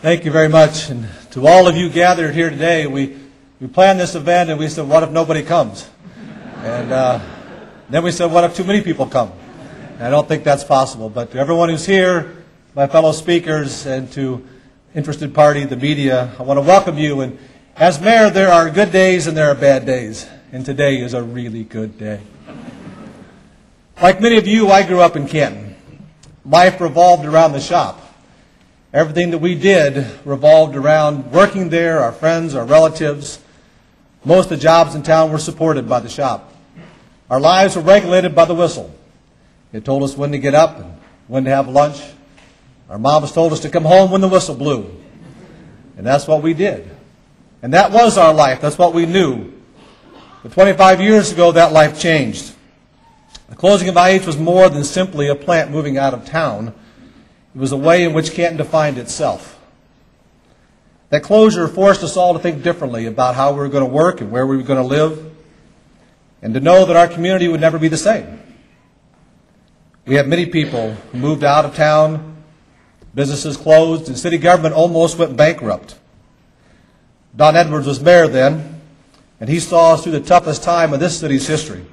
Thank you very much. And to all of you gathered here today, we planned this event and we said, what if nobody comes? And then we said, what if too many people come? And I don't think that's possible. But to everyone who's here, my fellow speakers, and to interested party, the media, I want to welcome you. And as mayor, there are good days and there are bad days. And today is a really good day. Like many of you, I grew up in Canton. Life revolved around the shop. Everything that we did revolved around working there, our friends, our relatives. Most of the jobs in town were supported by the shop. Our lives were regulated by the whistle. It told us when to get up and when to have lunch. Our moms told us to come home when the whistle blew. And that's what we did. And that was our life. That's what we knew. But 25 years ago, that life changed. The closing of IH was more than simply a plant moving out of town. It was a way in which Canton defined itself. That closure forced us all to think differently about how we were going to work and where we were going to live, and to know that our community would never be the same. We have many people who moved out of town, businesses closed, and city government almost went bankrupt. Don Edwards was mayor then, and he saw us through the toughest time of this city's history.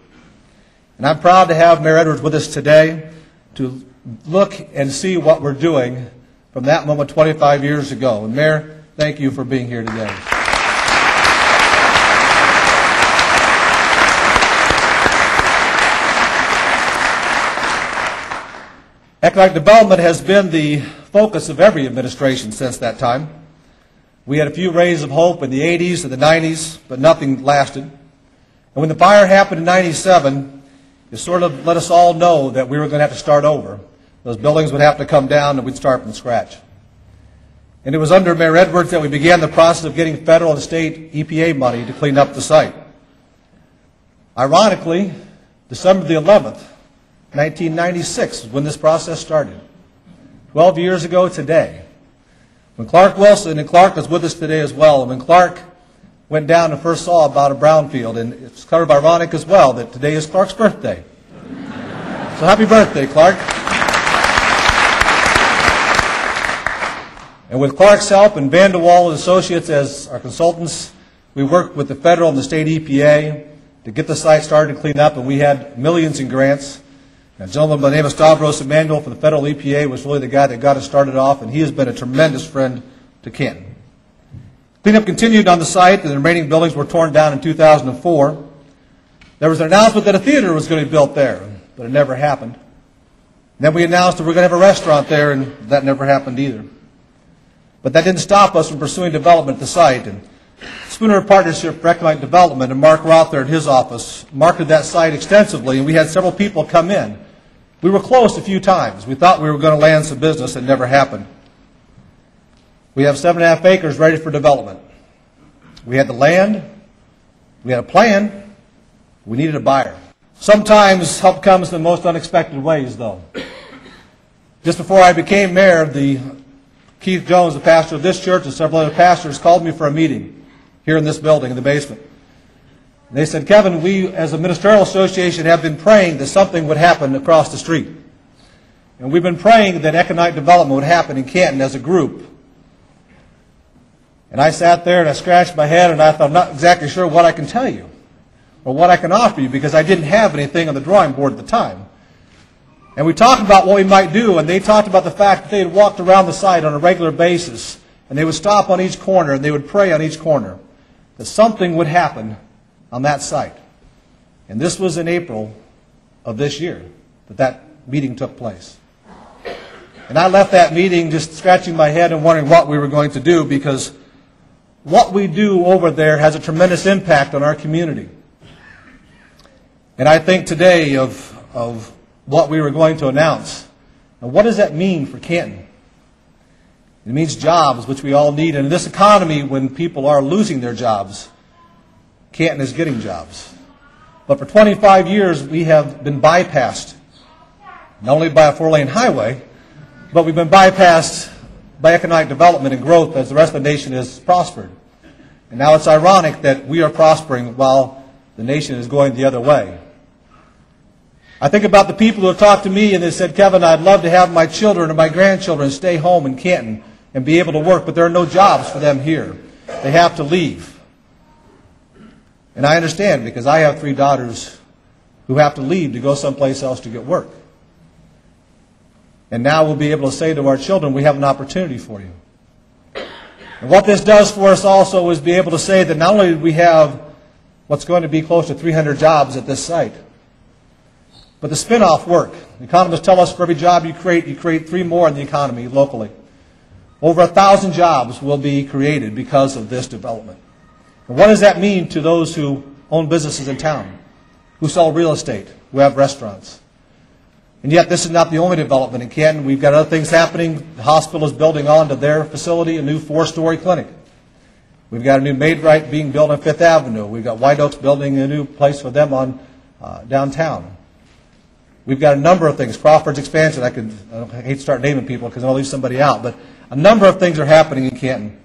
And I'm proud to have Mayor Edwards with us today to look and see what we're doing from that moment 25 years ago. And Mayor, thank you for being here today. Economic development has been the focus of every administration since that time. We had a few rays of hope in the 80s and the 90s, but nothing lasted. And when the fire happened in 97, it sort of let us all know that we were going to have to start over. Those buildings would have to come down and we'd start from scratch. And it was under Mayor Edwards that we began the process of getting federal and state EPA money to clean up the site. Ironically, December the 11th, 1996 is when this process started. 12 years ago today, when Clark Wilson, and Clark is with us today as well, and when Clark went down and first saw about a brownfield, and it's kind of ironic as well that today is Clark's birthday. So happy birthday, Clark. And with Clark's help and Van de Wall and Associates as our consultants, we worked with the federal and the state EPA to get the site started to clean up, and we had millions in grants. And a gentleman by the name of Stavros Emanuel from the federal EPA was really the guy that got us started off, and he has been a tremendous friend to Canton. Cleanup continued on the site, and the remaining buildings were torn down in 2004. There was an announcement that a theater was going to be built there, but it never happened. And then we announced that we were going to have a restaurant there, and that never happened either. But that didn't stop us from pursuing development at the site. And Spooner Partnership for Economic Development and Mark Rother at his office marketed that site extensively, and we had several people come in. We were close a few times. We thought we were going to land some business. It never happened. We have 7.5 acres ready for development. We had the land. We had a plan. We needed a buyer. Sometimes help comes in the most unexpected ways, though. Just before I became mayor, Keith Jones, the pastor of this church, and several other pastors called me for a meeting here in this building in the basement. And they said, Kevin, we as a ministerial association have been praying that something would happen across the street. And we've been praying that economic development would happen in Canton as a group. And I sat there and I scratched my head and I thought, I'm not exactly sure what I can tell you or what I can offer you because I didn't have anything on the drawing board at the time. And we talked about what we might do, and they talked about the fact that they had walked around the site on a regular basis, and they would stop on each corner, and they would pray on each corner that something would happen on that site. And this was in April of this year that meeting took place. And I left that meeting just scratching my head and wondering what we were going to do, because what we do over there has a tremendous impact on our community. And I think today of what we were going to announce. And what does that mean for Canton? It means jobs, which we all need. And in this economy, when people are losing their jobs, Canton is getting jobs. But for 25 years, we have been bypassed, not only by a 4-lane highway, but we've been bypassed by economic development and growth as the rest of the nation has prospered. And now it's ironic that we are prospering while the nation is going the other way. I think about the people who have talked to me and they said, Kevin, I'd love to have my children or my grandchildren stay home in Canton and be able to work, but there are no jobs for them here. They have to leave. And I understand, because I have 3 daughters who have to leave to go someplace else to get work. And now we'll be able to say to our children, we have an opportunity for you. And what this does for us also is be able to say that not only do we have what's going to be close to 300 jobs at this site, but the spin-off work. The economists tell us for every job you create 3 more in the economy locally. Over 1,000 jobs will be created because of this development. And what does that mean to those who own businesses in town, who sell real estate, who have restaurants? And yet this is not the only development in Canton. We've got other things happening. The hospital is building on to their facility a new 4-story clinic. We've got a new Maid-Rite being built on 5th Avenue. We've got White Oaks building a new place for them on downtown. We've got a number of things. Crawford's expansion. I hate to start naming people because I'll leave somebody out. But a number of things are happening in Canton.